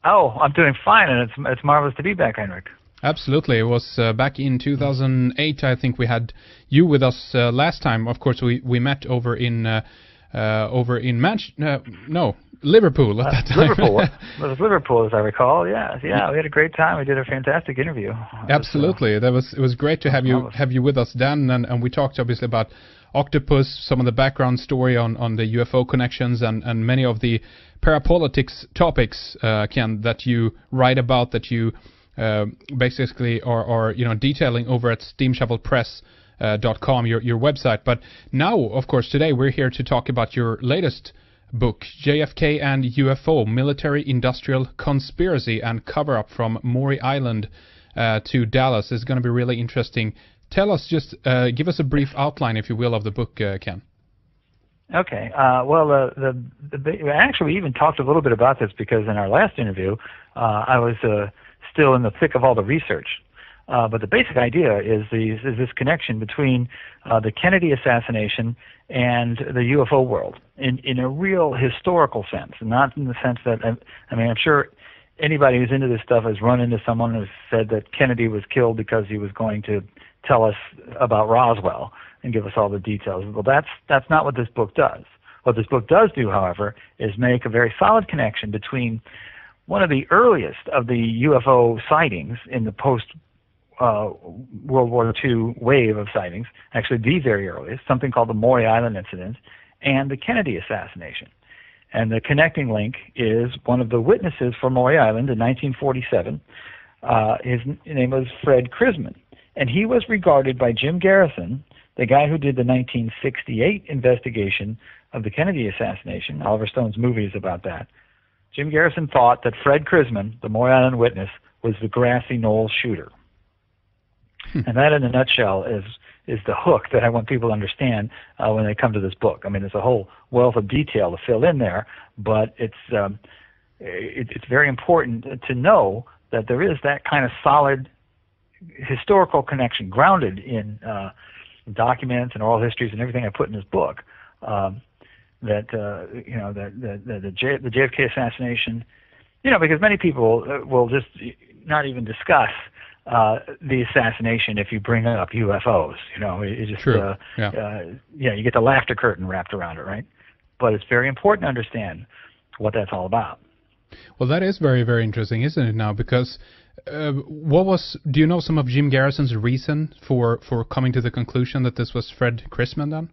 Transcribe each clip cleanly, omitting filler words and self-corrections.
Oh, I'm doing fine, and it's marvelous to be back, Heinrich. Absolutely. It was back in 2008, I think we had you with us last time. Of course, we met over in Liverpool at that time. Liverpool. It was Liverpool, as I recall. Yeah, we had a great time. We did a fantastic interview. Absolutely. It was great to have you with us then, and we talked obviously about Octopus, some of the background story on the UFO connections, and many of the parapolitics topics, Ken, that you write about, that you basically are detailing over at steamshovelpress.com, your website. But now, of course, today we're here to talk about your latest book, JFK and UFO, Military Industrial Conspiracy and Cover-Up from Maury Island to Dallas. Is going to be really interesting. Tell us, just give us a brief outline, if you will, of the book, Ken. Okay. Well, actually, we even talked a little bit about this because in our last interview, I was still in the thick of all the research. But the basic idea is this connection between the Kennedy assassination and the UFO world in a real historical sense, not in the sense that, I mean, I'm sure anybody who's into this stuff has run into someone who said that Kennedy was killed because he was going to tell us about Roswell and give us all the details. Well, that's not what this book does. What this book does do, however, is make a very solid connection between one of the earliest of the UFO sightings in the post-World War II wave of sightings, actually the very earliest, something called the Maury Island incident, and the Kennedy assassination. And the connecting link is one of the witnesses for Maury Island in 1947. His name was Fred Crisman. And he was regarded by Jim Garrison, the guy who did the 1968 investigation of the Kennedy assassination. Oliver Stone's movie is about that. Jim Garrison thought that Fred Crisman, the Maury Island witness, was the Grassy Knoll shooter. And that, in a nutshell, is the hook that I want people to understand when they come to this book. I mean, there's a whole wealth of detail to fill in there, but it's very important to know that there is that kind of solid historical connection grounded in documents and oral histories and everything I put in this book. The JFK assassination, because many people will just not even discuss the assassination if you bring up UFOs. It just True. You get the laughter curtain wrapped around it, right? But it's very important to understand what that's all about. Well, that is very, very interesting, isn't it now? Because do you know some of Jim Garrison's reason for coming to the conclusion that this was Fred Crisman then?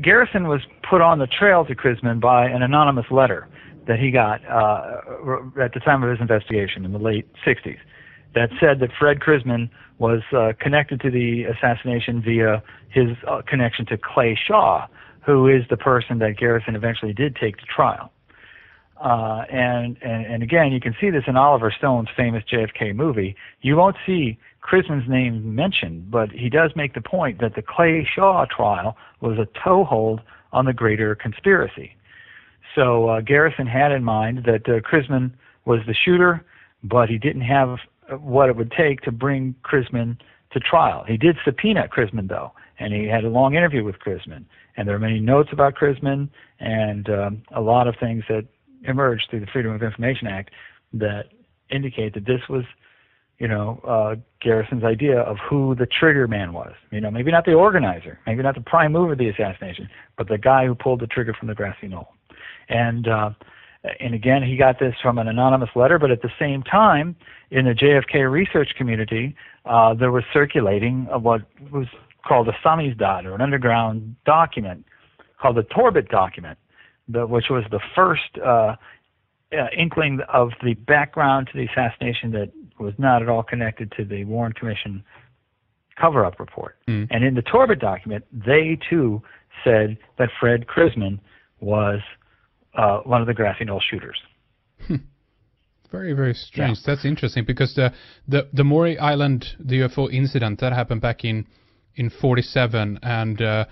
Garrison was put on the trail to Crisman by an anonymous letter that he got at the time of his investigation in the late 60s that said that Fred Crisman was connected to the assassination via his connection to Clay Shaw, who is the person that Garrison eventually did take to trial. And again, you can see this in Oliver Stone's famous JFK movie. You won't see Crisman's name mentioned, but he does make the point that the Clay Shaw trial was a toehold on the greater conspiracy. So Garrison had in mind that Crisman was the shooter, but he didn't have what it would take to bring Crisman to trial. He did subpoena Crisman, though, and he had a long interview with Crisman. And there are many notes about Crisman and a lot of things that emerged through the Freedom of Information Act that indicate that this was, Garrison's idea of who the trigger man was. Maybe not the organizer, maybe not the prime mover of the assassination, but the guy who pulled the trigger from the Grassy Knoll. And again, he got this from an anonymous letter, but at the same time, in the JFK research community, there was circulating what was called a samizdat, or an underground document called the Torbit document, which was the first inkling of the background to the assassination that was not at all connected to the Warren Commission cover-up report. And in the Torbit document, they too said that Fred Crisman was one of the Grassy Knoll shooters. Very, very strange. Yeah. That's interesting because the Maury Island, the UFO incident, that happened back in 47, and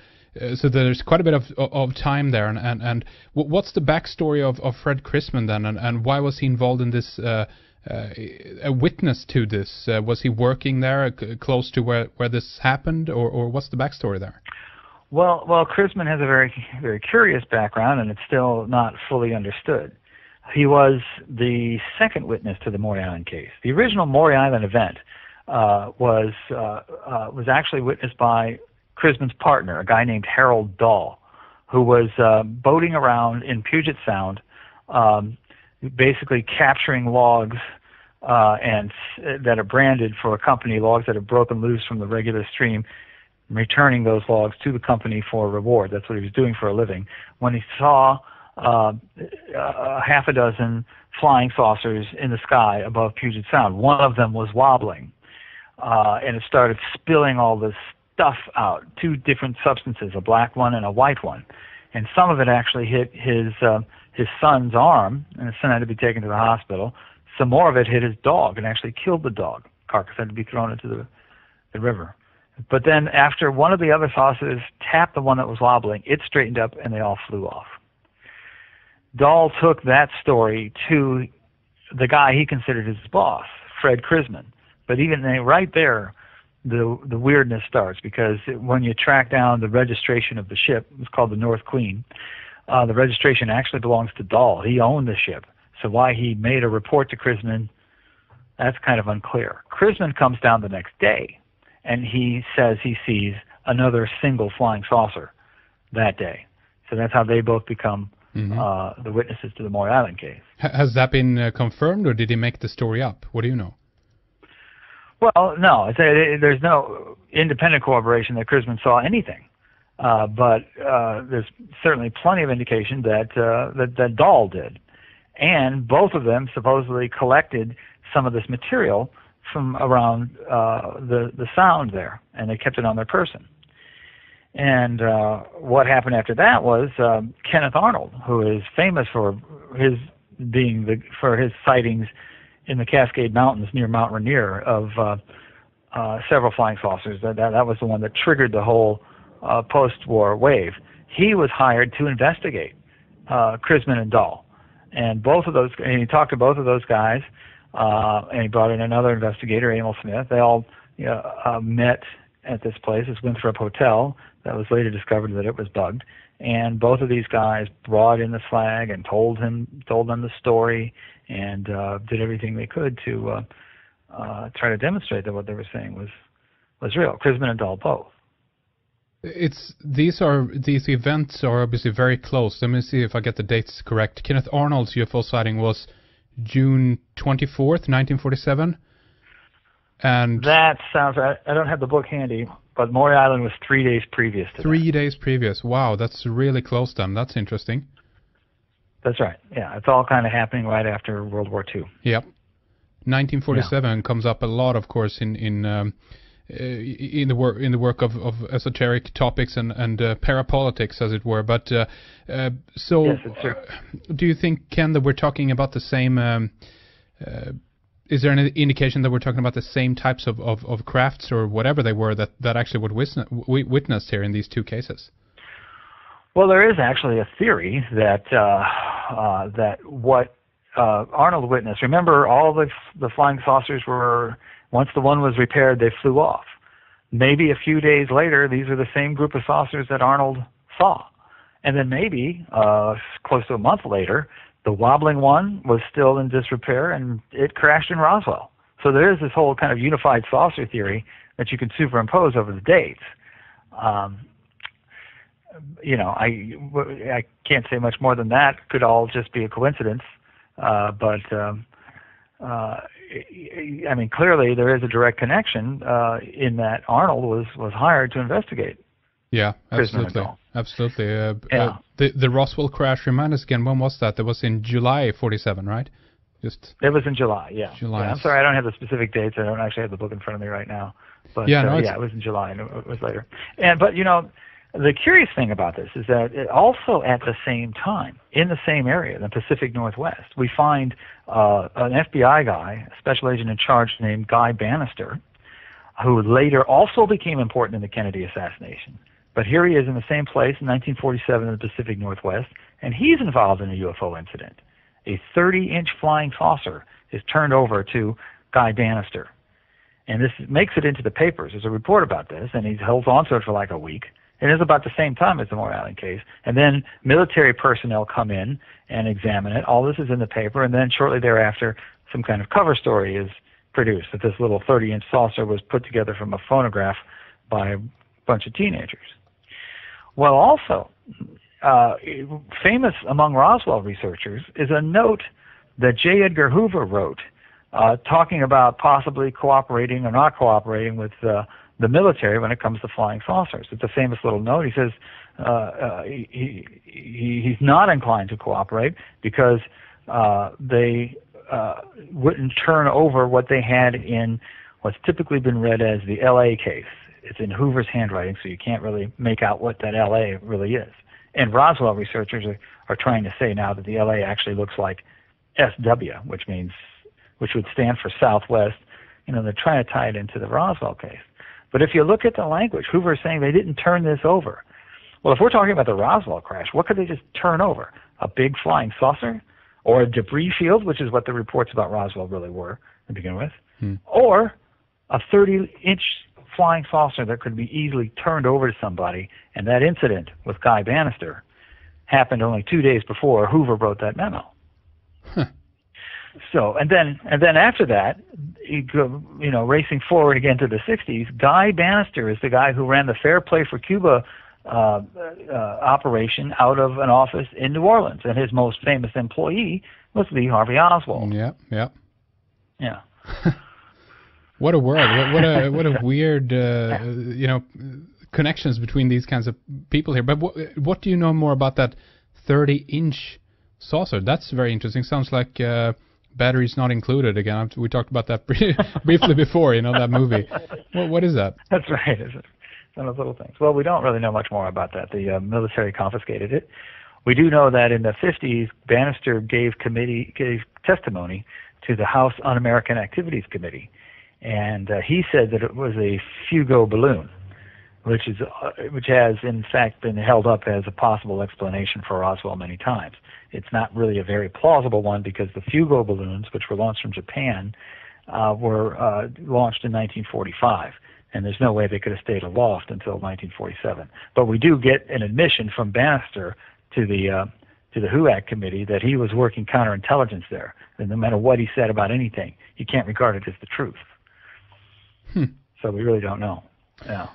so there's quite a bit of time there. And what's the backstory of Fred Crisman then, and why was he involved in this? A witness to this? Was he working there close to where this happened, or what's the backstory there? Well, Crisman has a very, very curious background, and it's still not fully understood. He was the second witness to the Maury Island case. The original Maury Island event was actually witnessed by Crisman's partner, a guy named Harold Dahl, who was boating around in Puget Sound, basically capturing logs and that are branded for a company, logs that have broken loose from the regular stream, returning those logs to the company for a reward. That's what he was doing for a living. When he saw half a dozen flying saucers in the sky above Puget Sound, one of them was wobbling, and it started spilling all this stuff out, two different substances, a black one and a white one. And some of it actually hit his son's arm, and his son had to be taken to the hospital. Some more of it hit his dog and actually killed the dog. Carcass had to be thrown into the river. But then after one of the other saucers tapped the one that was wobbling, it straightened up and they all flew off. Dahl took that story to the guy he considered his boss, Fred Crisman. But even right there, the weirdness starts, because when you track down the registration of the ship, it's called the North Queen, the registration actually belongs to Dahl. He owned the ship. So why he made a report to Crisman, that's kind of unclear. Crisman comes down the next day, and he says he sees another single flying saucer that day. So that's how they both become the witnesses to the Maury Island case. Has that been confirmed, or did he make the story up? What do you know? Well, no. There's no independent corroboration that Crisman saw anything. But there's certainly plenty of indication that Dahl did. And both of them supposedly collected some of this material from around the sound there, and they kept it on their person. And what happened after that was Kenneth Arnold, who is famous for his sightings in the Cascade Mountains near Mount Rainier of several flying saucers. That was the one that triggered the whole post-war wave. He was hired to investigate Crisman and Dahl. And he talked to both of those guys, and he brought in another investigator, Emil Smith. They all met at this place, this Winthrop Hotel, that was later discovered that it was bugged. And both of these guys brought in the flag and told them the story, and did everything they could to try to demonstrate that what they were saying was real. Crisman and Dahl both. These events are obviously very close. Let me see if I get the dates correct. Kenneth Arnold's UFO sighting was June 24th, 1947. And that sounds right. I don't have the book handy, but Maury Island was 3 days previous to that. 3 days previous. Wow, that's really close then. That's interesting. That's right. Yeah, it's all kind of happening right after World War II. Yep. 1947 comes up a lot, of course, in the work of esoteric topics and parapolitics, as it were. But so, yes, it's true. Do you think, Ken, that we're talking about the same? Is there any indication that we're talking about the same types of crafts or whatever they were that actually witnessed here in these two cases? Well, there is actually a theory that what Arnold witnessed. Remember, all the flying saucers were, once the one was repaired, they flew off. Maybe a few days later, these are the same group of saucers that Arnold saw. And then maybe close to a month later, the wobbling one was still in disrepair and it crashed in Roswell. So there is this whole kind of unified saucer theory that you can superimpose over the dates. I can't say much more than that. Could all just be a coincidence. But clearly there is a direct connection in that Arnold was hired to investigate. Yeah, absolutely. Absolutely. The Roswell crash, remind us again, when was that? That was in July 47, right? It was in July, yeah. July. Yeah, I'm sorry, I don't have the specific dates. I don't actually have the book in front of me right now. But it was in July, and it was later. But the curious thing about this is that also at the same time, in the same area, the Pacific Northwest, we find an FBI guy, a special agent in charge named Guy Bannister, who later also became important in the Kennedy assassination. But here he is in the same place in 1947 in the Pacific Northwest, and he's involved in a UFO incident. A 30-inch flying saucer is turned over to Guy Bannister. And this makes it into the papers. There's a report about this, and he holds on to it for like a week. It is about the same time as the Maury Island case. And then military personnel come in and examine it. All this is in the paper, and then shortly thereafter, some kind of cover story is produced that this little 30-inch saucer was put together from a phonograph by a bunch of teenagers. Well, also, famous among Roswell researchers is a note that J. Edgar Hoover wrote talking about possibly cooperating or not cooperating with the military when it comes to flying saucers. It's a famous little note. He says he's not inclined to cooperate because they wouldn't turn over what they had in what's typically been read as the L.A. case. It's in Hoover's handwriting, so you can't really make out what that L.A. really is. And Roswell researchers are trying to say now that the L.A. actually looks like S.W., which would stand for Southwest. You know, they're trying to tie it into the Roswell case. But if you look at the language, Hoover is saying they didn't turn this over. Well, if we're talking about the Roswell crash, what could they just turn over? A big flying saucer? Or a debris field, which is what the reports about Roswell really were to begin with? Or a 30-inch flying saucer that could be easily turned over to somebody, and that incident with Guy Bannister happened only 2 days before Hoover wrote that memo. So, and then after that, racing forward again to the 60s, Guy Bannister is the guy who ran the Fair Play for Cuba operation out of an office in New Orleans, and his most famous employee was Lee Harvey Oswald. Yeah. What a world! What a weird connections between these kinds of people here. But what do you know more about that 30-inch saucer? That's very interesting. Sounds like batteries not included again. We talked about that briefly before. That movie. What is that? That's right. One of those little things. Well, we don't really know much more about that. The military confiscated it. We do know that in the 50s, Bannister gave testimony to the House Un-American Activities Committee, and he said that it was a Fugo balloon, which has in fact been held up as a possible explanation for Roswell many times. It's not really a very plausible one because the Fugo balloons, which were launched from Japan, were launched in 1945. And there's no way they could have stayed aloft until 1947. But we do get an admission from Bannister to the HUAC committee that he was working counterintelligence there. And no matter what he said about anything, you can't regard it as the truth. So we really don't know. Yeah.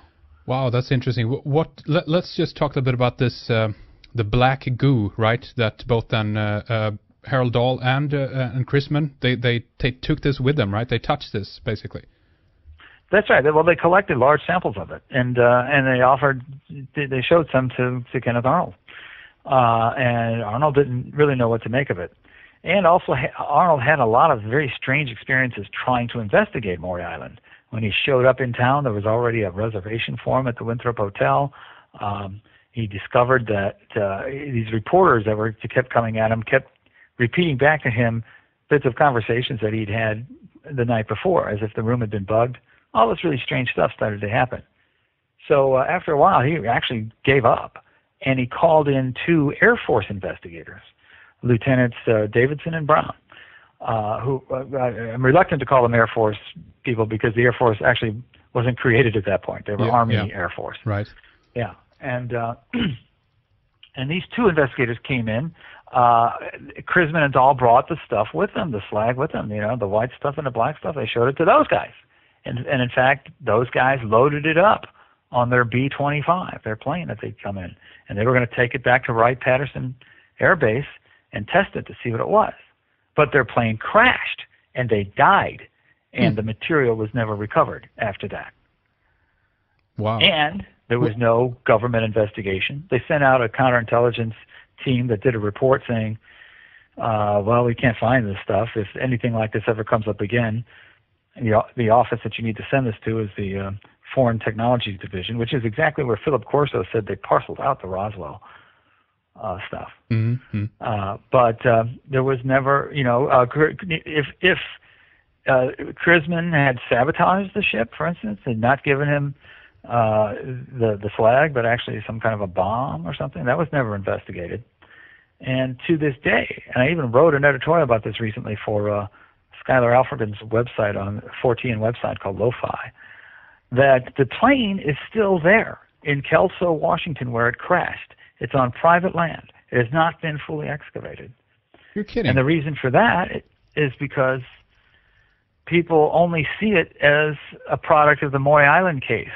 Wow, that's interesting. Let's just talk a little bit about this, the black goo, right? That both then Harold Dahl and Crisman, they took this with them, right? They touched this basically. That's right. Well, they collected large samples of it, and they showed some to Kenneth Arnold, and Arnold didn't really know what to make of it. And also, Arnold had a lot of very strange experiences trying to investigate Maury Island. When he showed up in town, there was already a reservation for him at the Winthrop Hotel. He discovered that these reporters that kept coming at him kept repeating back to him bits of conversations that he'd had the night before, as if the room had been bugged. All this really strange stuff started to happen. So after a while, he actually gave up, and he called in two Air Force investigators, Lieutenants Davidson and Brown, who I'm reluctant to call them Air Force people because the Air Force actually wasn't created at that point. They were Army Air Force. Right. Yeah. And and these two investigators came in. Crisman and Dahl brought the stuff with them, the slag with them, the white stuff and the black stuff. They showed it to those guys. And in fact, those guys loaded it up on their B-25, their plane that they'd come in. And they were going to take it back to Wright-Patterson Air Base and test it to see what it was. But their plane crashed, and they died, and the material was never recovered after that. Wow. And there was no government investigation. They sent out a counterintelligence team that did a report saying, well, we can't find this stuff. If anything like this ever comes up again, the office that you need to send this to is the Foreign Technologies Division, which is exactly where Philip Corso said they parceled out the Roswell stuff. Mm-hmm. But there was never, if Crisman had sabotaged the ship, for instance, and not given him the flag, but actually some kind of a bomb or something, that was never investigated. And to this day, and I even wrote an editorial about this recently for Skylar Alfredon's website, on 14 website called Lo-Fi, that the plane is still there. in Kelso, Washington, where it crashed. It's on private land. It has not been fully excavated. You're kidding. And the reason for that is because people only see it as a product of the Maury Island case,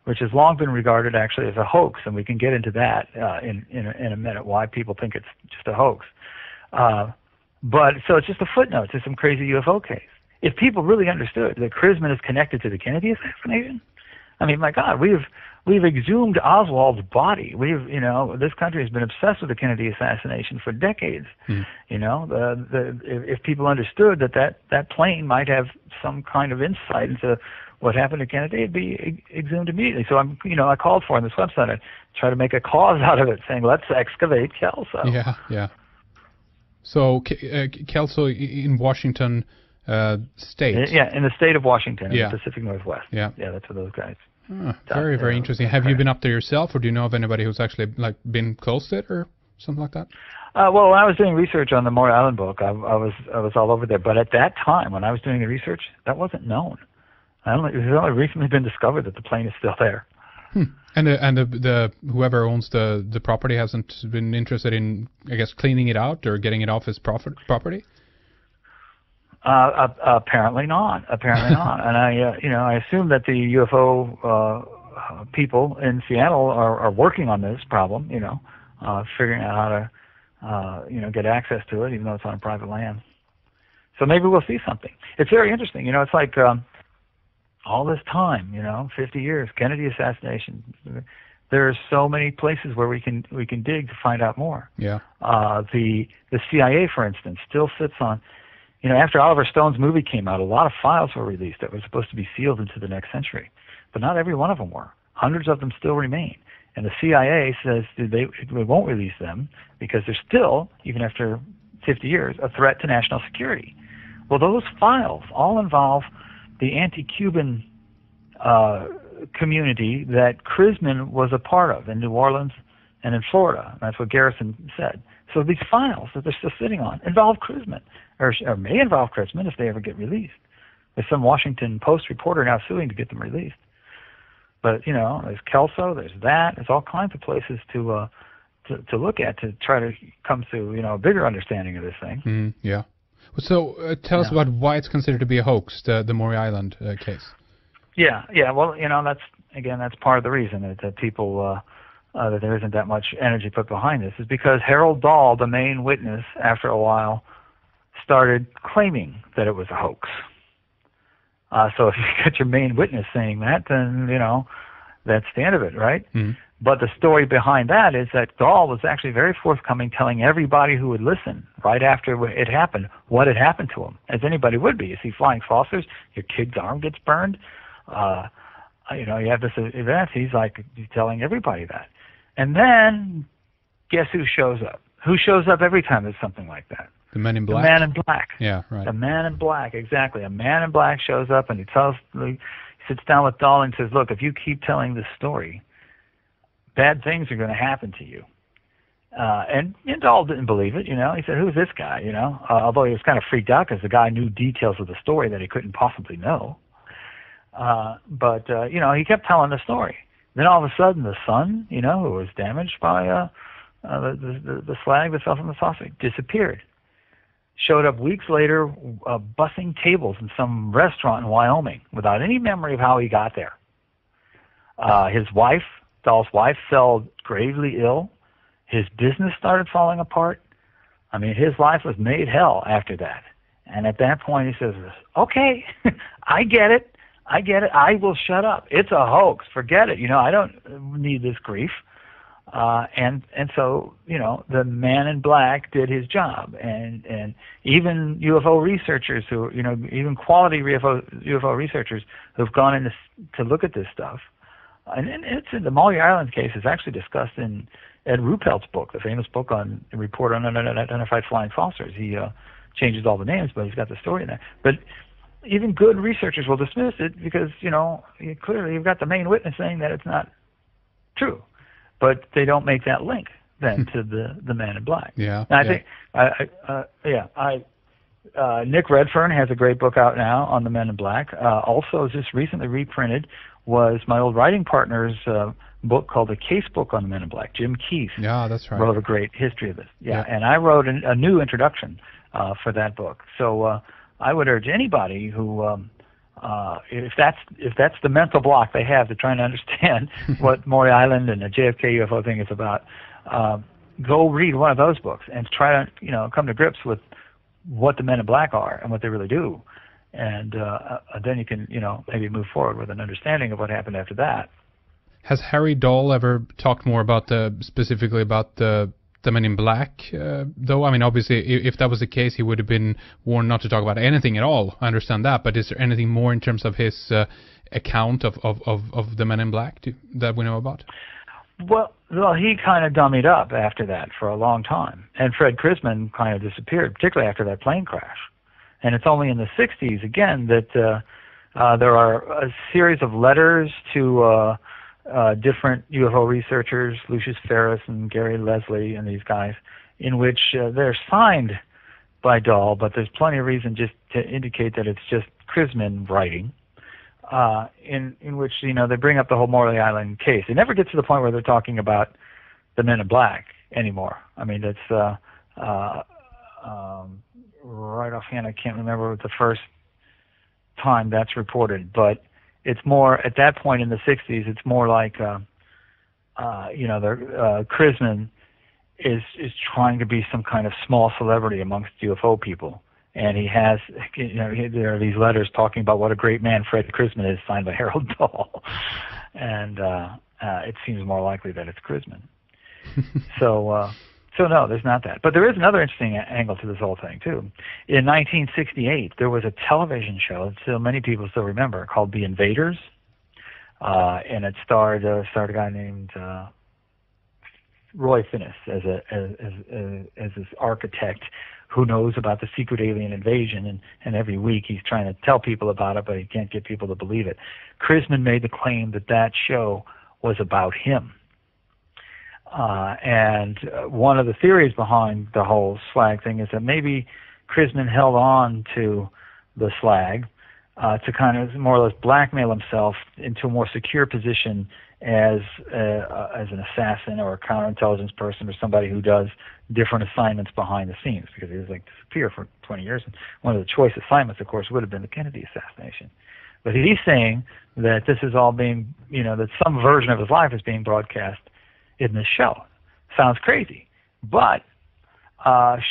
which has long been regarded actually as a hoax, and we can get into that in a minute, why people think it's just a hoax. But so it's just a footnote to some crazy UFO case. If people really understood that Crisman is connected to the Kennedy assassination, I mean, my God, we've exhumed Oswald's body. This country has been obsessed with the Kennedy assassination for decades. You know, if people understood that plane might have some kind of insight into what happened to Kennedy, it'd be exhumed immediately. So I called for on this website, I try to make a cause out of it, saying let's excavate Kelso. Yeah. So Kelso in Washington State. Yeah, in the state of Washington, in the Pacific Northwest. Yeah, that's where those guys. Very interesting. Have you been up there yourself, or do you know of anybody who's actually been close to it, or something like that? Well, when I was doing research on the Maury Island book, I was all over there. But at that time, when I was doing the research, that wasn't known. It has only recently been discovered that the plane is still there. And the whoever owns the property hasn't been interested in, I guess, cleaning it out or getting it off his property. Apparently not. And I assume that the UFO people in Seattle are working on this problem. Figuring out how to get access to it, even though it's on private land. So maybe we'll see something. It's very interesting. It's like all this time, 50 years, Kennedy assassination. There are so many places where we can dig to find out more. Yeah. The CIA, for instance, still sits on. After Oliver Stone's movie came out, a lot of files were released that were supposed to be sealed into the next century, but not every one of them were. Hundreds of them still remain, and the CIA says they won't release them because they're still, even after 50 years, a threat to national security. Well, those files all involve the anti-Cuban community that Crisman was a part of in New Orleans and in Florida. That's what Garrisons said. So these files that they're still sitting on involve Crisman, or may involve Crisman if they ever get released. There's some Washington Post reporter now suing to get them released. But there's Kelso, there's that. There's all kinds of places to look at to try to come to a bigger understanding of this thing. Yeah. So tell us about why it's considered to be a hoax, the Maury Island case. Yeah. Well, that's part of the reason that people that there isn't that much energy put behind this is because Harold Dahl, the main witness, after a while, started claiming that it was a hoax. So if you get your main witness saying that, then that's the end of it, right? But the story behind that is that Dahl was actually very forthcoming, telling everybody who would listen right after it happened what had happened to him, as anybody would be. You see flying saucers, your kid's arm gets burned. You have this event. He's telling everybody that. And then, guess who shows up? Who shows up every time there's something like that? The Man in Black? The Man in Black. Yeah, right. The Man in Black, exactly. A Man in Black shows up and he sits down with Dahl and says, look, if you keep telling this story, bad things are going to happen to you. And Dahl didn't believe it, He said, who's this guy, Although he was kind of freaked out because the guy knew details of the story that he couldn't possibly know. But he kept telling the story. Then all of a sudden, the sun, who was damaged by the slag that fell from the saucer, disappeared. Showed up weeks later, bussing tables in some restaurant in Wyoming without any memory of how he got there. His wife, Dahl's wife, fell gravely ill. His business started falling apart. I mean, his life was made hell after that. And at that point, he says, okay, I get it. I will shut up. It's a hoax. Forget it. I don't need this grief. And so, the Man in Black did his job. And even UFO researchers who, even quality UFO researchers who've gone in to look at this stuff. And it's in the Maury Island case is actually discussed in Ed Ruppelt's book, the famous book on the report on unidentified flying saucers. He changes all the names, but he's got the story in there. But even good researchers will dismiss it because, clearly you've got the main witness saying that it's not true. But they don't make that link then to the Man in Black. Yeah. And I think, Nick Redfern has a great book out now on the Men in Black. Also, just recently reprinted was my old writing partner's book called The Case Book on the Men in Black. Jim Keith that's right. wrote a great history of this. And I wrote a new introduction for that book. So I would urge anybody who, if that's the mental block they have to trying to understand what Maury Island and the JFK UFO thing is about, go read one of those books and try to come to grips with what the Men in Black are and what they really do, and then you can maybe move forward with an understanding of what happened after that. Has Harry Dahl ever talked more about specifically about the Men in Black, though? I mean, obviously, if that was the case, he would have been warned not to talk about anything at all. I understand that, but is there anything more in terms of his account of the Men in Black that we know about? Well, he kind of dummied up after that for a long time, and Fred Crisman kind of disappeared, particularly after that plane crash. And it's only in the 60s, again, that there are a series of letters to different UFO researchers, Lucius Ferris and Gary Leslie and these guys, in which they're signed by Dahl, but there's plenty of reason just to indicate that it's just Crisman writing, in which they bring up the whole Maury Island case. It never gets to the point where they're talking about the Men in Black anymore. I mean, it's right offhand, I can't remember the first time that's reported, but it's more at that point in the 60s. It's more like Crisman is trying to be some kind of small celebrity amongst UFO people, and he has there are these letters talking about what a great man Fred Crisman is, signed by Harold Dahl, and it seems more likely that it's Crisman. So no, there's not that. But there is another interesting angle to this whole thing, too. In 1968, there was a television show that so many people still remember called The Invaders, and it starred a guy named Roy Finnis as this architect who knows about the secret alien invasion, and every week he's trying to tell people about it, but he can't get people to believe it. Crisman made the claim that show was about him. And one of the theories behind the whole slag thing is that maybe Crisman held on to the slag to kind of more or less blackmail himself into a more secure position as an assassin or a counterintelligence person or somebody who does different assignments behind the scenes, because he was disappeared for 20 years. And one of the choice assignments, of course, would have been the Kennedy assassination. But he's saying that this is all being, that some version of his life is being broadcast in this show. Sounds crazy. But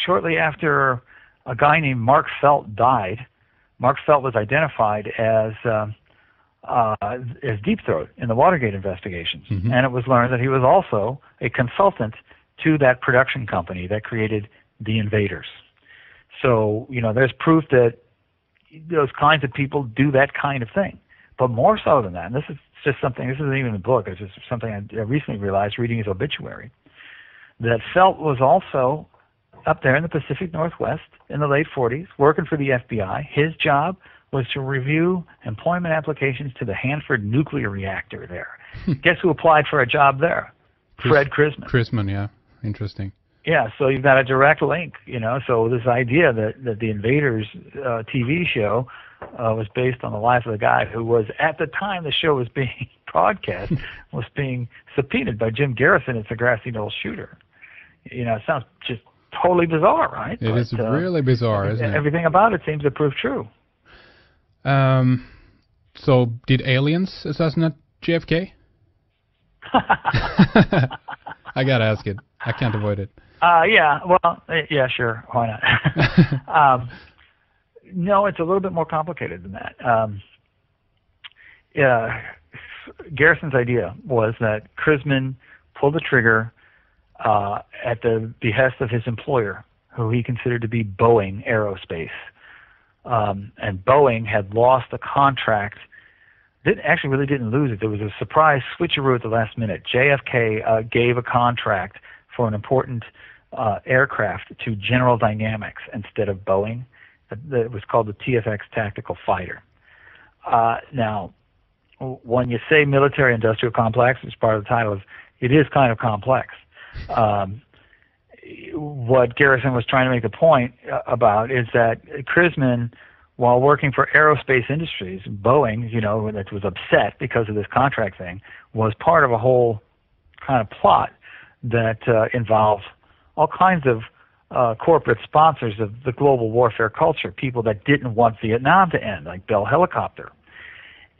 shortly after a guy named Mark Felt died, Mark Felt was identified as Deep Throat in the Watergate investigations. Mm-hmm. And it was learned that he was also a consultant to that production company that created The Invaders. So, there's proof that those kinds of people do that kind of thing. But more so than that, and this is just something, this isn't even a book, it's just something I recently realized reading his obituary, that Felt was also up there in the Pacific Northwest in the late 40s, working for the FBI. His job was to review employment applications to the Hanford nuclear reactor there. Guess who applied for a job there? Fred Crisman. Crisman, yeah. Interesting. Yeah, so you've got a direct link, so this idea that the Invaders TV show was based on the life of the guy who was, at the time the show was being broadcast, was being subpoenaed by Jim Garrison as the Grassy Knoll shooter. It sounds just totally bizarre, right? It is really bizarre, isn't it? Everything about it seems to prove true. So did aliens assassinate JFK? I gotta ask it. I can't avoid it. Yeah, sure. Why not? No, it's a little bit more complicated than that. Garrison's idea was that Crisman pulled the trigger at the behest of his employer, who he considered to be Boeing Aerospace. And Boeing had lost a contract. Actually really didn't lose it. There was a surprise switcheroo at the last minute. JFK gave a contract for an important aircraft to General Dynamics instead of Boeing. It was called the TFX Tactical Fighter. Now, when you say military-industrial complex, as part of the title, it is kind of complex. What Garrison was trying to make the point about is that Crisman, while working for aerospace industries, Boeing, that was upset because of this contract thing, was part of a whole kind of plot that involved all kinds of corporate sponsors of the global warfare culture, people that didn't want Vietnam to end, like Bell Helicopter.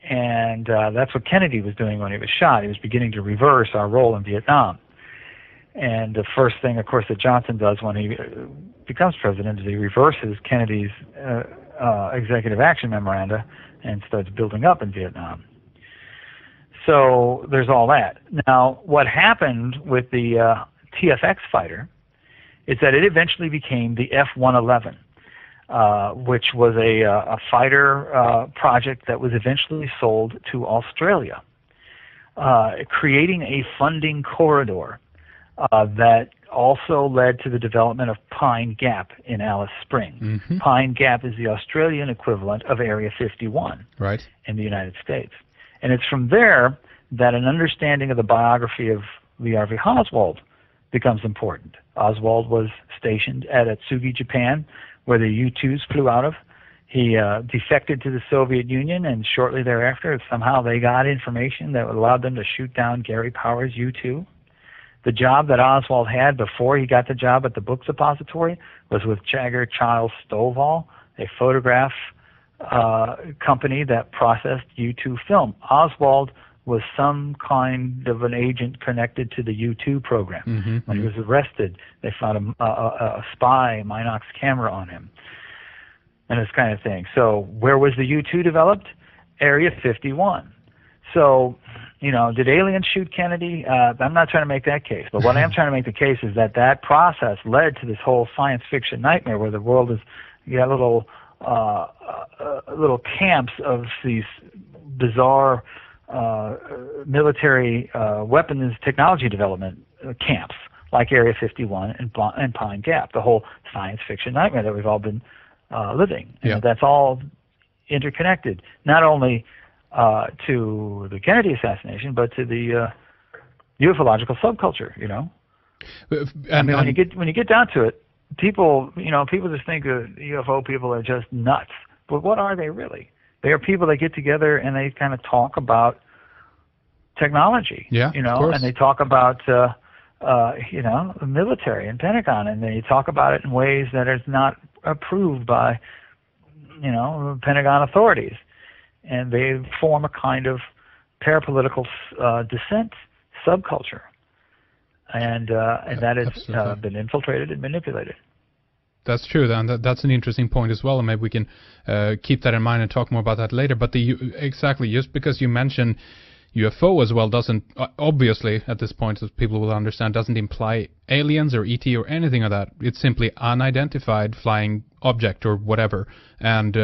And that's what Kennedy was doing when he was shot. He was beginning to reverse our role in Vietnam. And the first thing, of course, that Johnson does when he becomes president is he reverses Kennedy's executive action memoranda and starts building up in Vietnam. So there's all that. Now, what happened with the TFX fighter is that it eventually became the F-111, which was a fighter project that was eventually sold to Australia, creating a funding corridor that also led to the development of Pine Gap in Alice Springs. Mm-hmm. Pine Gap is the Australian equivalent of Area 51 in the United States. And it's from there that an understanding of the biography of Lee Harvey Oswald becomes important. Oswald was stationed at Atsugi, Japan, where the U-2s flew out of. He defected to the Soviet Union, and shortly thereafter, somehow they got information that allowed them to shoot down Gary Power's U-2. The job that Oswald had before he got the job at the Book Depository was with Jagger Chiles Stovall, a photograph company that processed U-2 film. Oswald was some kind of an agent connected to the U-2 program. Mm-hmm. When he was arrested, they found a spy Minox camera on him and this kind of thing. So where was the U-2 developed? Area 51. So, you know, did aliens shoot Kennedy? I'm not trying to make that case, but what I am trying to make the case is that that process led to this whole science fiction nightmare where the world is, you got little camps of these bizarre military weapons technology development camps like Area 51 and Pine Gap, the whole science fiction nightmare that we've all been living. And that's all interconnected, not only to the Kennedy assassination, but to the ufological subculture, you know. And when you get down to it, people just think that UFO people are just nuts. But what are they really? They are people that get together and they kind of talk about technology, and they talk about, the military and Pentagon, and they talk about it in ways that is not approved by, Pentagon authorities. And they form a kind of parapolitical dissent subculture. And that has been infiltrated and manipulated. That's true, and that's an interesting point as well, and maybe we can keep that in mind and talk more about that later. But exactly, just because you mention UFO as well doesn't, obviously, at this point, as people will understand, doesn't imply aliens or ET or anything of that. It's simply unidentified flying object or whatever. And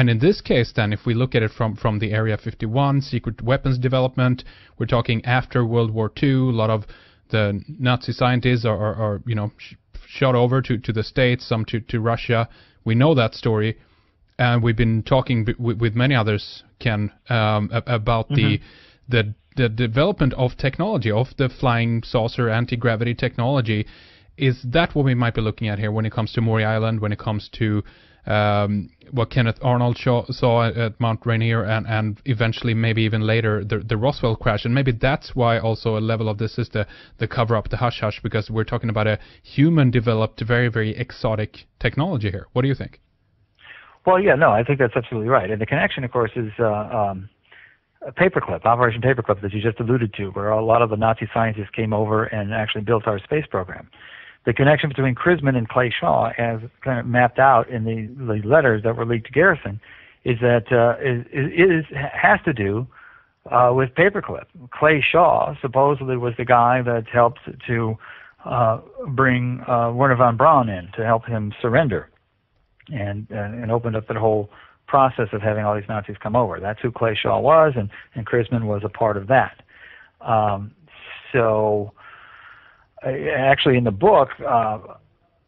in this case, then, if we look at it from the Area 51, secret weapons development, we're talking after World War II, a lot of the Nazi scientists are shot over to the States, some to Russia. We know that story, and we've been talking with many others, Ken, about the development of technology, of the flying saucer anti-gravity technology. Is that what we might be looking at here when it comes to Maury Island, when it comes to what Kenneth Arnold saw at Mount Rainier, and eventually maybe even later the Roswell crash? And maybe that's why also a level of this is the cover-up, the hush-hush, because we're talking about a human-developed, very, very exotic technology here. What do you think? Well, yeah, no, I think that's absolutely right. And the connection, of course, is Paperclip, Operation Paperclip, that you just alluded to, where a lot of the Nazi scientists came over and actually built our space program. The connection between Crisman and Clay Shaw, as kind of mapped out in the letters that were leaked to Garrison, is that has to do with Paperclip. Clay Shaw supposedly was the guy that helped to bring Werner von Braun in to help him surrender, and opened up that whole process of having all these Nazis come over. That's who Clay Shaw was, and Crisman was a part of that. Actually, in the book,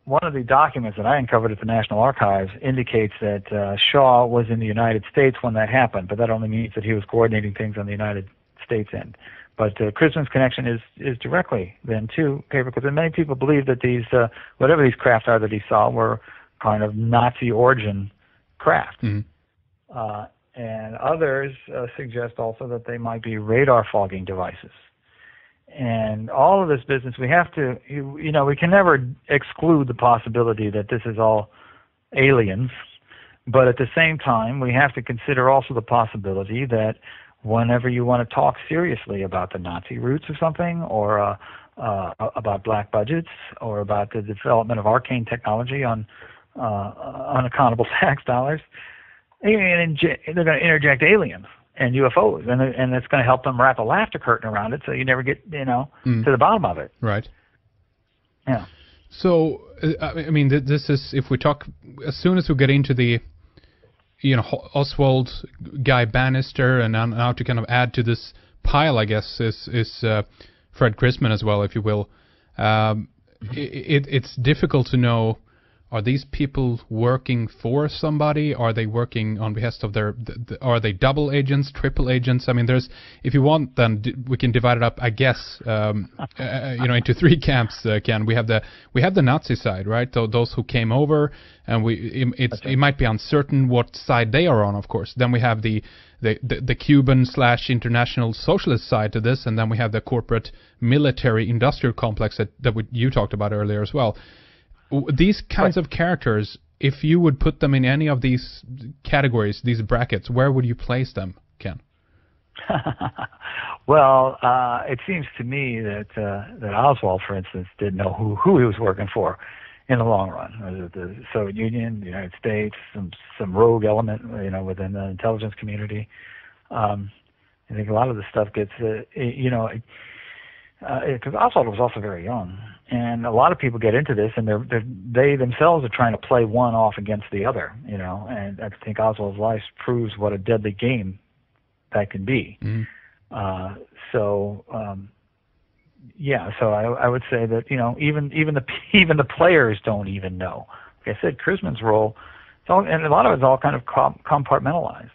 one of the documents that I uncovered at the National Archives indicates that Shaw was in the United States when that happened, but that only means that he was coordinating things on the United States end. But Crisman's connection is directly then to Paperclip, and many people believe that these, whatever these craft are that he saw, were kind of Nazi origin craft. Mm-hmm. And others suggest also that they might be radar fogging devices. and all of this business, we have to, we can never exclude the possibility that this is all aliens, but at the same time, we have to consider also the possibility that whenever you want to talk seriously about the Nazi roots of something, or about black budgets, or about the development of arcane technology on unaccountable tax dollars, they're going to interject aliens and UFOs, and it's going to help them wrap a laughter curtain around it, so you never get to the bottom of it. Right. Yeah. So I mean, this is, if we talk, as soon as we get into the Oswald, Guy Bannister, and now to kind of add to this pile, I guess, is Fred Crisman as well, if you will. It's difficult to know, are these people working for somebody? Are they working on behest of are they double agents, triple agents? I mean, if you want, then we can divide it up, I guess, into three camps. Ken, we have the Nazi side, right? Those who came over, and it might be uncertain what side they are on, of course. Then we have the Cuban/international socialist side to this, and then we have the corporate military industrial complex that you talked about earlier as well. These kinds of characters, if you would put them in any of these categories, these brackets, where would you place them, Ken? Well, it seems to me that Oswald, for instance, didn't know who he was working for in the long run. Was it the Soviet Union, the United States, some rogue element, within the intelligence community? I think a lot of the stuff gets, because Oswald was also very young, and a lot of people get into this, and they themselves are trying to play one off against the other, and I think Oswald's life proves what a deadly game that can be. Mm-hmm. So I would say that even the players don't even know. Like I said, Crisman's role, and a lot of it's all kind of compartmentalized.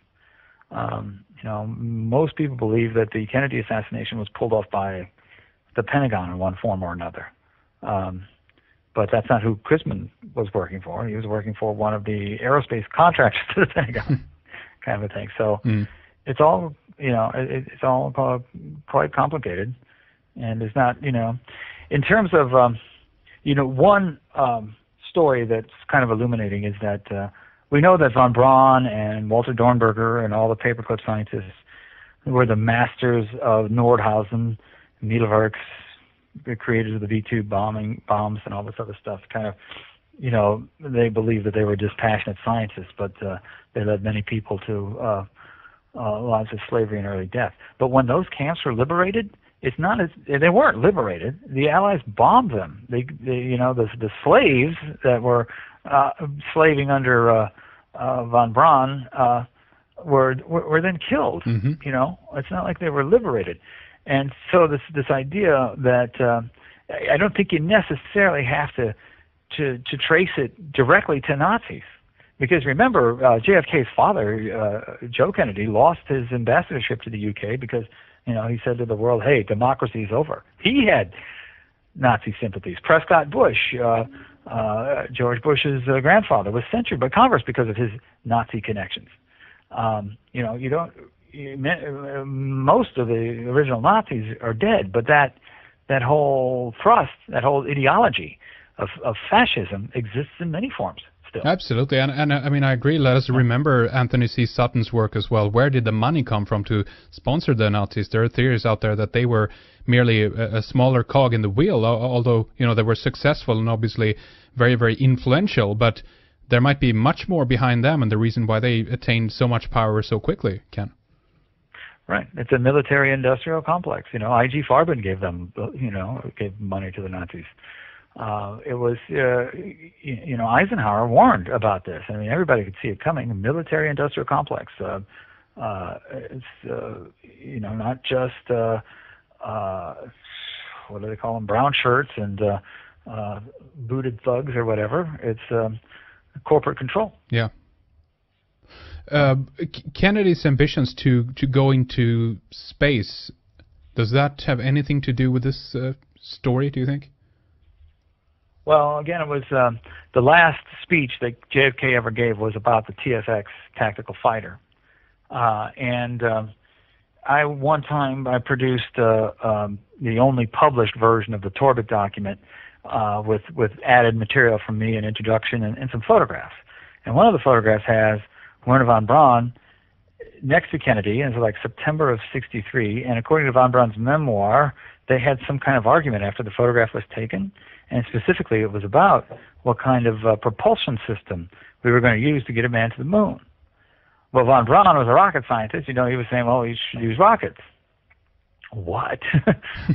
Most people believe that the Kennedy assassination was pulled off by the Pentagon in one form or another. But that's not who Crisman was working for. He was working for one of the aerospace contractors to the Pentagon, kind of a thing. So it's all, it's all quite complicated, and it's not, in terms of, one story that's kind of illuminating is that we know that von Braun and Walter Dornberger and all the paperclip scientists were the masters of Nordhausen, Mittelwerks, the creators of the V2 bombs and all this other stuff. Kind of, they believed that they were just passionate scientists, but they led many people to lives of slavery and early death. But when those camps were liberated, they weren't liberated. The Allies bombed them. The slaves that were slaving under von Braun were then killed. Mm-hmm. It's not like they were liberated. And so this idea that I don't think you necessarily have to trace it directly to Nazis, because remember, JFK's father, Joe Kennedy, lost his ambassadorship to the UK because he said to the world, "Hey, democracy's over." He had Nazi sympathies. Prescott Bush, George Bush's grandfather, was censured by Congress because of his Nazi connections. Most of the original Nazis are dead, but that whole thrust, that whole ideology of fascism exists in many forms still. Absolutely, and I mean, I agree. Let us remember Anthony C. Sutton's work as well. Where did the money come from to sponsor the Nazis? There are theories out there that they were merely a smaller cog in the wheel, although they were successful and obviously very, very influential, but there might be much more behind them, and the reason why they attained so much power so quickly, Ken. Right. It's a military-industrial complex. I.G. Farben gave them, gave money to the Nazis. It was, Eisenhower warned about this. I mean, everybody could see it coming. A military-industrial complex. It's, not just, what do they call them, brown shirts and booted thugs or whatever. It's corporate control. Yeah. Kennedy's ambitions to go into space, does that have anything to do with this story, do you think? Well, again, it was the last speech that JFK ever gave was about the TSX tactical fighter. And one time I produced the only published version of the Torbit document with added material from me, an introduction, and some photographs. And one of the photographs has Werner von Braun next to Kennedy, and it's like September of '63. And according to von Braun's memoir, they had some kind of argument after the photograph was taken, and specifically it was about what kind of propulsion system we were going to use to get a man to the moon. Well, von Braun was a rocket scientist. You know, he was saying, well, you should use rockets. What?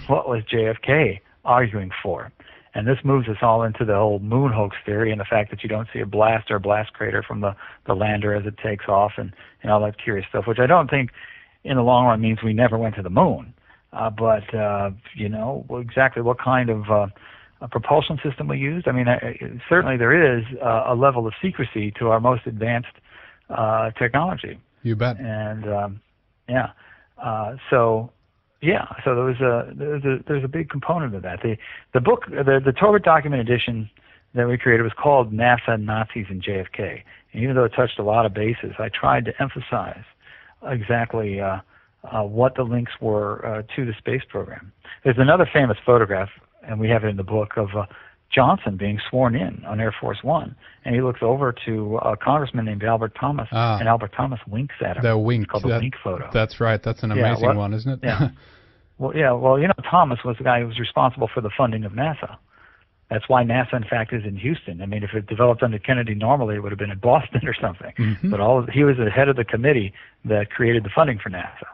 What was JFK arguing for? And this moves us all into the whole moon hoax theory and the fact that you don't see a blast or a blast crater from the lander as it takes off and all that curious stuff, which I don't think in the long run means we never went to the moon. But you know, exactly what kind of a propulsion system we used. I mean, certainly there is a level of secrecy to our most advanced technology. You bet. And yeah, so there's a big component of that. The book, the Torbit document edition that we created was called NASA, Nazis, and JFK. And even though it touched a lot of bases, I tried to emphasize exactly what the links were to the space program. There's another famous photograph, and we have it in the book, of Johnson being sworn in on Air Force One, and he looks over to a congressman named Albert Thomas, and Albert Thomas winks at him. The wink. It's called the wink photo. That's right. That's an amazing one, isn't it? Yeah. Well, you know, Thomas was the guy who was responsible for the funding of NASA. That's why NASA, in fact, is in Houston. I mean, if it developed under Kennedy normally, it would have been in Boston or something. Mm-hmm. But he was the head of the committee that created the funding for NASA.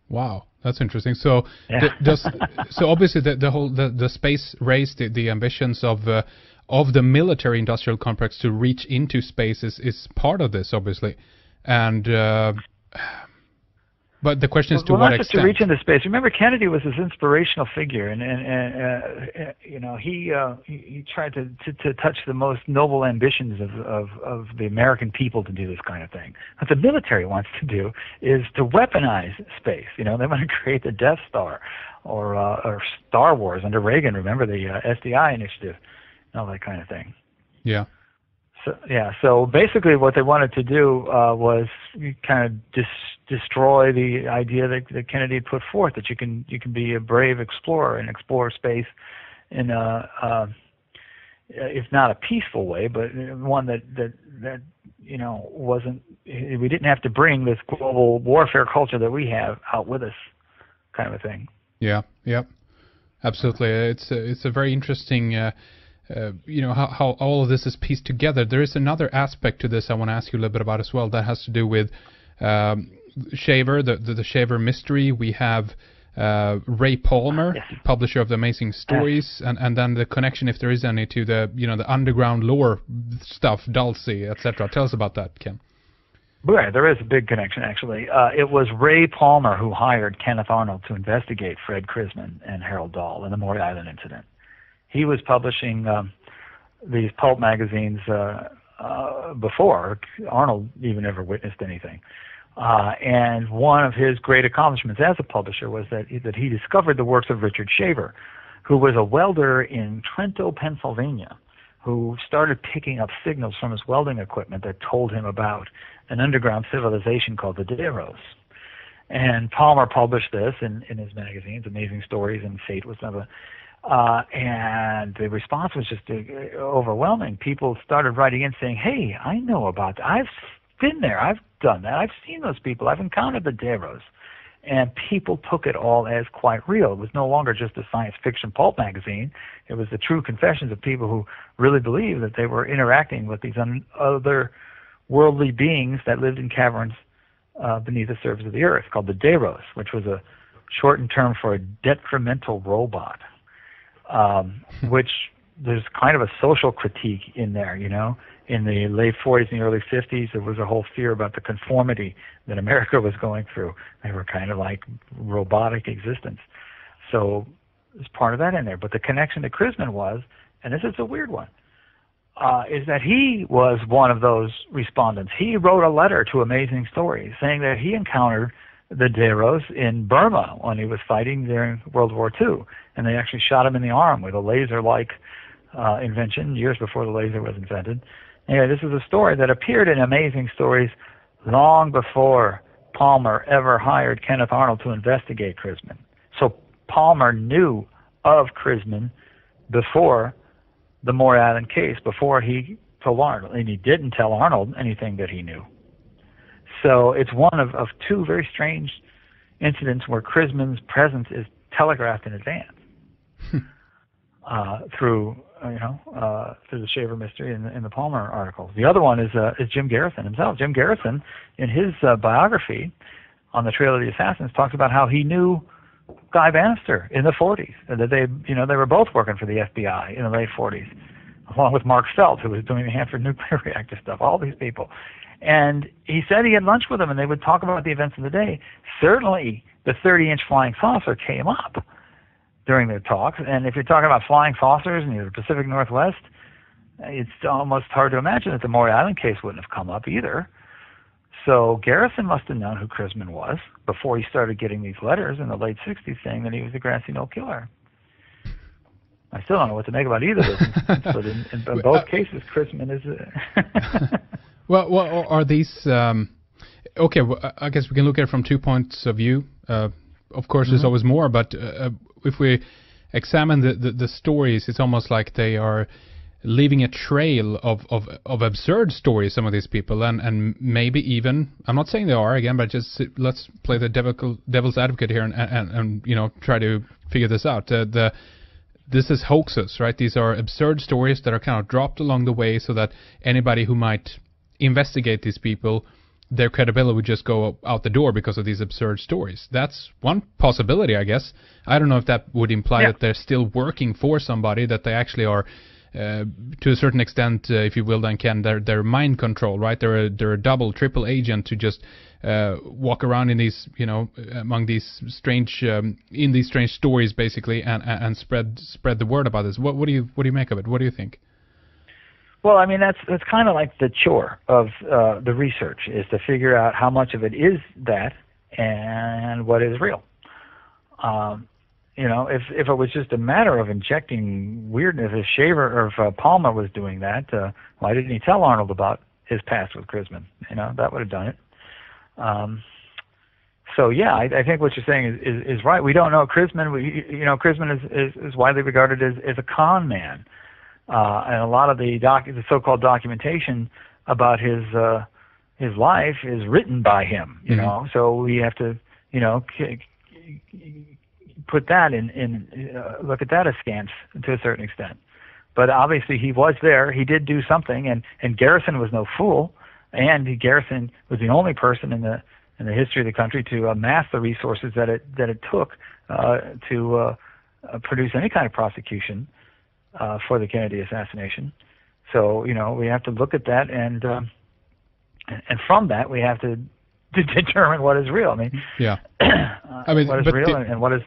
Wow, that's interesting. So, so obviously the space race, the ambitions of the military-industrial complex to reach into space is part of this, obviously, and. But the question is to what extent? Not just to reach into space. Remember, Kennedy was this inspirational figure, and you know, he tried to touch the most noble ambitions of the American people to do this kind of thing. What the military wants to do is to weaponize space. You know, they want to create the Death Star or Star Wars under Reagan. Remember the SDI initiative, and all that kind of thing. Yeah. So basically what they wanted to do was kind of destroy the idea that Kennedy had put forth, that you can be a brave explorer and explore space in if not a peaceful way, but one that you know wasn't. We didn't have to bring this global warfare culture that we have out with us, kind of a thing. Yeah. Absolutely. It's a very interesting. You know, how all of this is pieced together. There is another aspect to this I want to ask you a little bit about as well that has to do with Shaver, the Shaver mystery. We have Ray Palmer, yes, publisher of the Amazing Stories, yes, and then the connection, if there is any, to the the underground lore stuff, Dulcie, etc. Tell us about that, Ken. Well, there is a big connection, actually. It was Ray Palmer who hired Kenneth Arnold to investigate Fred Crisman and Harold Dahl in the Maury Island incident. He was publishing these pulp magazines before Arnold even ever witnessed anything. And one of his great accomplishments as a publisher was that he discovered the works of Richard Shaver, who was a welder in Trento, Pennsylvania, who started picking up signals from his welding equipment that told him about an underground civilization called the Deros. And Palmer published this in his magazines, Amazing Stories, and Fate was another. And the response was just overwhelming. People started writing in saying, hey, I know about that. I've been there. I've done that. I've seen those people. I've encountered the Deros. And people took it all as quite real. It was no longer just a science fiction pulp magazine. It was the true confessions of people who really believed that they were interacting with these other worldly beings that lived in caverns beneath the surface of the earth, called the Deros, which was a shortened term for a detrimental robot. Which there's kind of a social critique in there, you know. In the late 40s and the early 50s, there was a whole fear about the conformity that America was going through. They were kind of like robotic existence. So there's part of that in there. But the connection to Crisman was, and this is a weird one, is that he was one of those respondents. He wrote a letter to Amazing Stories saying that he encountered the Deros in Burma when he was fighting during World War II. And they actually shot him in the arm with a laser-like invention years before the laser was invented. Anyway, this is a story that appeared in Amazing Stories long before Palmer ever hired Kenneth Arnold to investigate Crisman. So Palmer knew of Crisman before the Maury Island case, before he told Arnold, and he didn't tell Arnold anything that he knew. So it's one of two very strange incidents where Crisman's presence is telegraphed in advance through the Shaver mystery and the Palmer articles. The other one is Jim Garrison himself. Jim Garrison, in his biography on the Trail of the Assassins, talks about how he knew Guy Bannister in the 40s, that they were both working for the FBI in the late 40s, along with Mark Felt, who was doing the Hanford nuclear reactor stuff, all these people. And he said he had lunch with them, and they would talk about the events of the day. Certainly, the 30-inch flying saucer came up during their talks. And if you're talking about flying saucers in the Pacific Northwest, it's almost hard to imagine that the Maury Island case wouldn't have come up either. So Garrison must have known who Crisman was before he started getting these letters in the late 60s saying that he was the Grassy Knoll killer. I still don't know what to make about either of those incidents, but in both cases, Crisman is... Well, are these... okay, well, I guess we can look at it from 2 points of view. Of course, there's always more, but if we examine the stories, it's almost like they are leaving a trail of absurd stories, some of these people, and maybe even, I'm not saying they are, again, but just let's play the devil's advocate here and try to figure this out. This is hoaxes, right? These are absurd stories that are kind of dropped along the way so that anybody who might investigate these people, their credibility would just go out the door because of these absurd stories. That's one possibility, I guess. I don't know if that would imply that they're still working for somebody, that they actually are, to a certain extent, if you will, then Ken, they're mind control, right? They're a double, triple agent to just walk around in these, among these strange, in these strange stories, basically, and spread the word about this. What do you make of it? What do you think? Well, I mean, that's kind of like the chore of the research, is to figure out how much of it is that and what is real. If it was just a matter of injecting weirdness, if Shaver or if Palmer was doing that, why didn't he tell Arnold about his past with Crisman? That would have done it. So yeah, I think what you're saying is right. We don't know Crisman. Crisman is widely regarded as a con man. And a lot of the so-called documentation about his life is written by him, So we have to, put that look at that askance to a certain extent. But obviously he was there. He did do something, and Garrison was no fool. And Garrison was the only person in the history of the country to amass the resources that it took to produce any kind of prosecution for the Kennedy assassination. So we have to look at that, and from that we have to determine what is real. I mean, what is real and what is.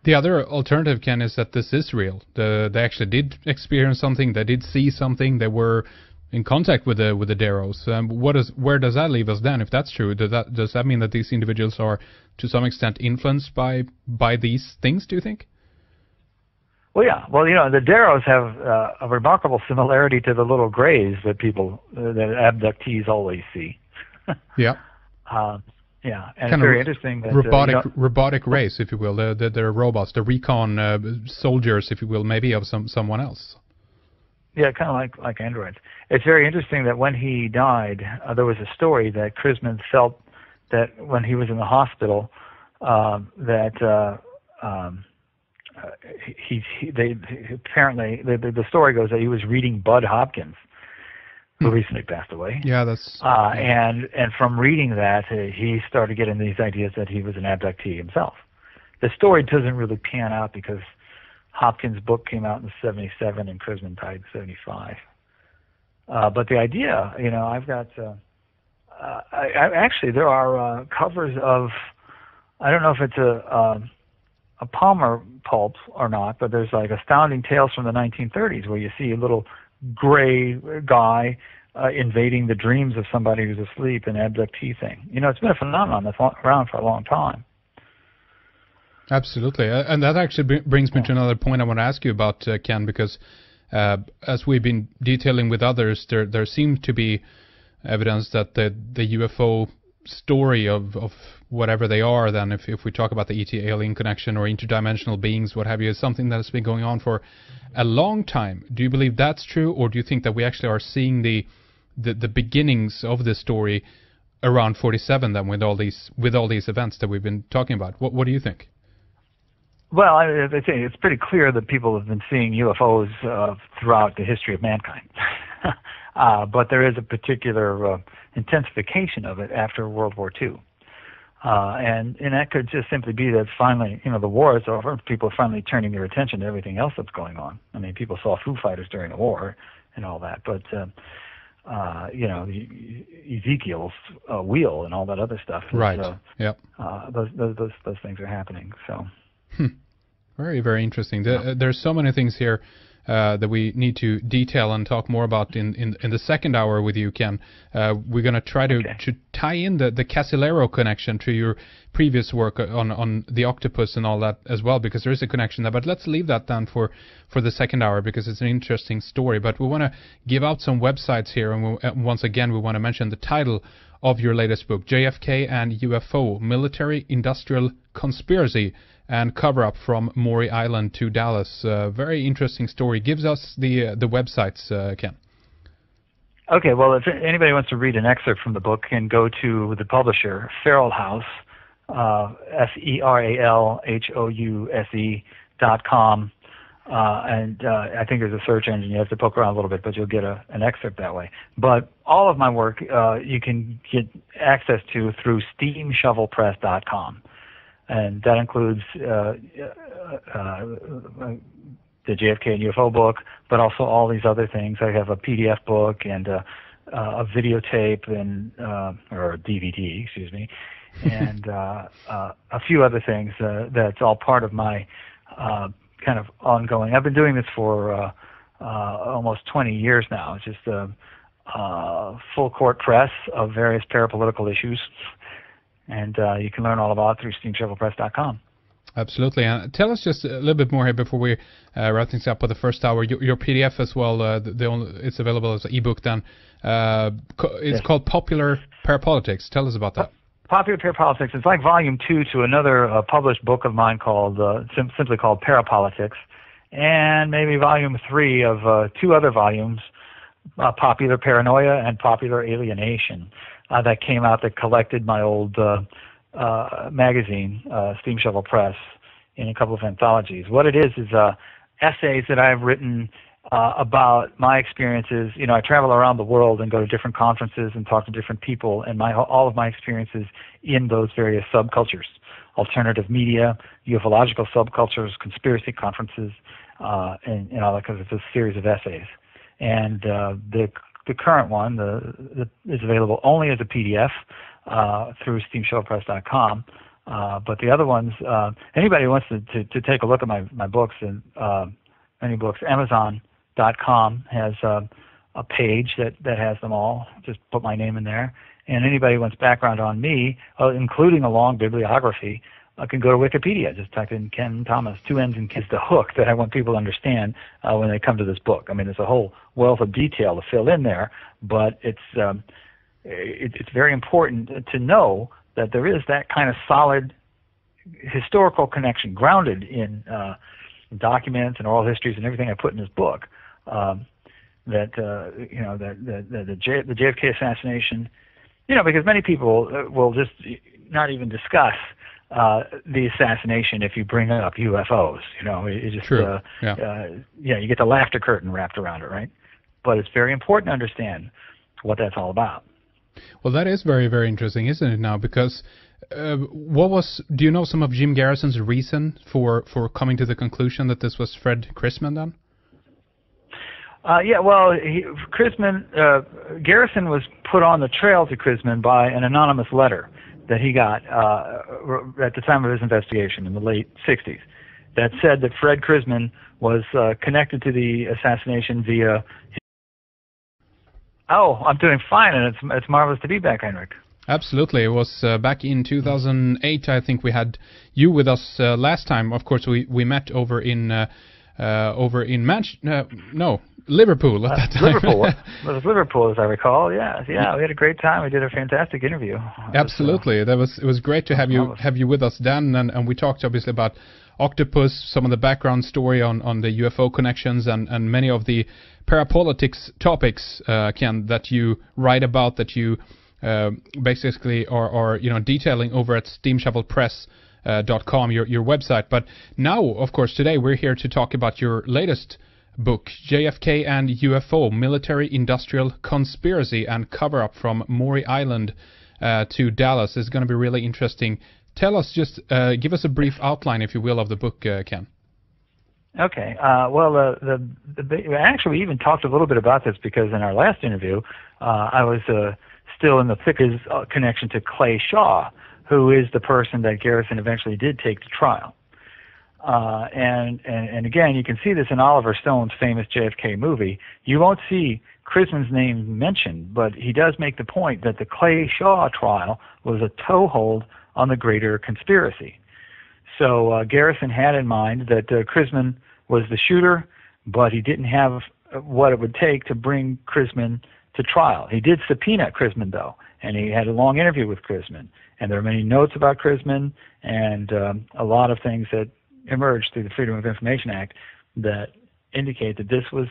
The other alternative, Ken, is that this is real. They actually did experience something. They did see something. They were in contact with the Darrows. Where does that leave us then? If that's true, does that mean that these individuals are to some extent influenced by these things? Do you think? Well, yeah. Well, the Darrows have a remarkable similarity to the little grays that that abductees always see. Yeah. Yeah, and it's very interesting that robotic race, if you will. They're robots, the recon soldiers, if you will, maybe of someone else. Yeah, kind of like androids. It's very interesting that when he died, there was a story that Crisman felt that when he was in the hospital, apparently the story goes that he was reading Bud Hopkins, who recently passed away. Yeah, that's and from reading that, he started getting these ideas that he was an abductee himself. The story doesn't really pan out because Hopkins' book came out in '77 and Crisman died in '75. But the idea, I've got. Actually, there are covers of. I don't know if it's a Palmer pulp or not, but there's like Astounding Tales from the 1930s where you see a little gray guy invading the dreams of somebody who's asleep, an abductee thing. It's been a phenomenon that's around for a long time. Absolutely. And that actually brings me to another point I want to ask you about, Ken, because as we've been detailing with others, there seemed to be evidence that the UFO story of whatever they are, then if we talk about the ET alien connection or interdimensional beings, what have you, is something that has been going on for a long time. Do you believe that's true, or do you think that we actually are seeing the beginnings of this story around 47 then, with all these events that we've been talking about? What do you think? Well, I think it's pretty clear that people have been seeing UFOs throughout the history of mankind. But there is a particular intensification of it after World War II. And that could just simply be that finally, the war is over. People are finally turning their attention to everything else that's going on. I mean, people saw Foo Fighters during the war and all that, but Ezekiel's wheel and all that other stuff. Right. Yep. Those things are happening. So. Very, very interesting. There's so many things here that we need to detail and talk more about in the second hour with you, Ken. We're going to try to tie in the Casillero connection to your previous work on the octopus and all that as well, because there is a connection there. But let's leave that then for the second hour, because it's an interesting story. But we want to give out some websites here, and once again we want to mention the title of your latest book, JFK and UFO, Military Industrial Conspiracy and Cover-Up from Maury Island to Dallas. Very interesting story. Gives us the websites, Ken. Okay, well, if anybody wants to read an excerpt from the book, can go to the publisher, Feral House, FERALHOUSE.com, and I think there's a search engine. You have to poke around a little bit, but you'll get an excerpt that way. But all of my work you can get access to through steamshovelpress.com. And that includes the JFK and UFO book, but also all these other things. I have a PDF book and a videotape and or a DVD, excuse me, and a few other things that's all part of my kind of ongoing. I've been doing this for almost 20 years now. It's just a full court press of various parapolitical issues. And you can learn all about it through steamshovelpress.com. Absolutely. And tell us just a little bit more here before we wrap things up with the first hour. Your PDF as well, it's available as an ebook then. It's called Popular Parapolitics. Tell us about that. Popular Parapolitics. It's like volume 2 to another published book of mine called simply called Parapolitics, and maybe volume 3 of 2 other volumes, Popular Paranoia and Popular Alienation. That came out that collected my old magazine, Steam Shovel Press, in a couple of anthologies. What it is essays that I've written about my experiences. I travel around the world and go to different conferences and talk to different people, and all of my experiences in those various subcultures, alternative media, ufological subcultures, conspiracy conferences, and all that, because it's a series of essays. And the current one is available only as a PDF through steamshovelpress.com. But the other ones, anybody who wants to take a look at my books and many books, Amazon.com has a page that has them all. Just put my name in there. And anybody who wants background on me, including a long bibliography, can go to Wikipedia. Just type in Ken Thomas, 2 N's and Ken. Is the hook that I want people to understand when they come to this book. I mean, there's a whole wealth of detail to fill in there, but it's very important to know that there is that kind of solid historical connection, grounded in documents and oral histories and everything I put in this book. The JFK assassination, because many people will just not even discuss the assassination if you bring up UFOs. It just True. You get the laughter curtain wrapped around it, right? But it's very important to understand what that's all about. Well, that is very, very interesting, isn't it now? Because do you know some of Jim Garrison's reason for coming to the conclusion that this was Fred Crisman then? Garrison was put on the trail to Crisman by an anonymous letter that he got at the time of his investigation in the late 60s that said that Fred Crisman was connected to the assassination via... Oh, I'm doing fine, and it's marvelous to be back, Heinrich. Absolutely. It was back in 2008, I think we had you with us last time. Of course, we met over in Liverpool at that time. Liverpool. It was Liverpool, as I recall. Yeah, we had a great time. We did a fantastic interview. Absolutely, it was great to have you with us, Dan, and we talked obviously about Octopus, some of the background story on the UFO connections, and many of the parapolitics topics, Ken, that you write about, that you basically are detailing over at steamshovelpress.com, your website. But now, of course, today we're here to talk about your latest book, JFK and UFO, Military Industrial Conspiracy and Cover-Up from Maury Island to Dallas. Is going to be really interesting. Tell us, just give us a brief outline, if you will, of the book, Ken. Okay. Well, actually, we even talked a little bit about this because in our last interview, I was still in the thick of his connection to Clay Shaw, who is the person that Garrison eventually did take to trial. And again, you can see this in Oliver Stone's famous JFK movie. You won't see Crisman's name mentioned, but he does make the point that the Clay Shaw trial was a toehold on the greater conspiracy. So Garrison had in mind that Crisman was the shooter, but he didn't have what it would take to bring Crisman to trial. He did subpoena Crisman, though, and he had a long interview with Crisman. And there are many notes about Crisman and a lot of things that emerged through the Freedom of Information Act that indicate that this was,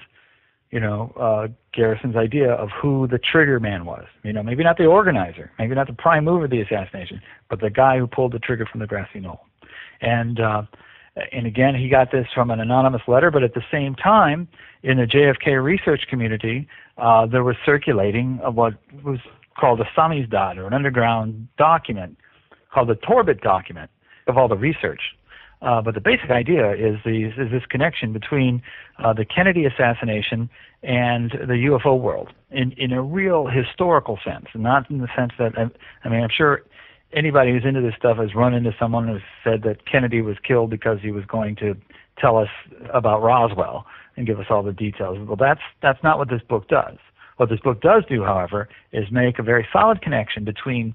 Garrison's idea of who the trigger man was. Maybe not the organizer, maybe not the prime mover of the assassination, but the guy who pulled the trigger from the grassy knoll. And again, he got this from an anonymous letter, but at the same time, in the JFK research community, there was circulating what was called a samizdat, or an underground document called the Torbit document of all the research. But the basic idea is this connection between the Kennedy assassination and the UFO world in a real historical sense, and not in the sense that, I'm sure anybody who's into this stuff has run into someone who said that Kennedy was killed because he was going to tell us about Roswell and give us all the details. Well, that's not what this book does. What this book does do, however, is make a very solid connection between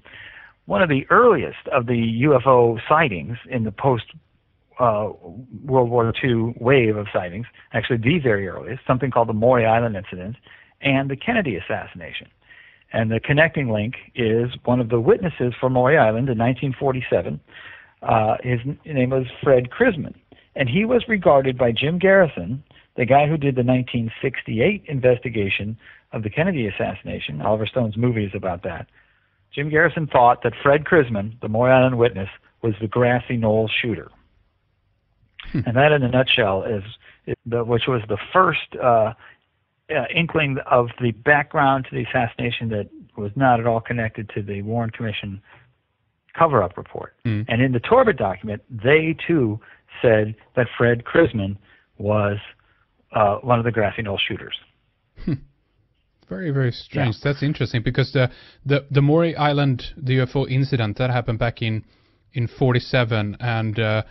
one of the earliest of the UFO sightings in the post-World War II wave of sightings, actually the very earliest, something called the Maury Island incident, and the Kennedy assassination. And the connecting link is one of the witnesses for Maury Island in 1947. His name was Fred Crisman, and he was regarded by Jim Garrison, the guy who did the 1968 investigation of the Kennedy assassination. Oliver Stone's movie is about that. Jim Garrison thought that Fred Crisman, the Maury Island witness, was the grassy knoll shooter. And that, in a nutshell, which was the first inkling of the background to the assassination that was not at all connected to the Warren Commission cover-up report. And in the Torbit document, they too said that Fred Crisman was one of the grassy knoll shooters. Very, very strange. Yeah. That's interesting, because the Maury Island, the UFO incident, that happened back in 47, and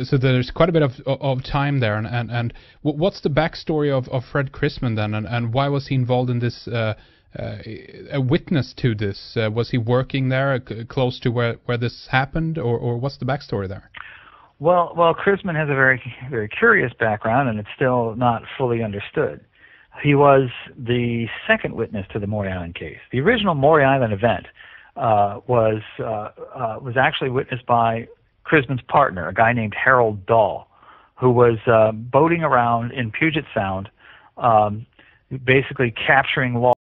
so there's quite a bit of time there. And what's the backstory of Fred Crisman then, and why was he involved in this? A witness to this? Was he working there, close to where this happened, or what's the backstory there? Well, Crisman has a very, very curious background, and it's still not fully understood. He was the second witness to the Maury Island case. The original Maury Island event was actually witnessed by Crisman's partner, a guy named Harold Dahl, who was boating around in Puget Sound, basically capturing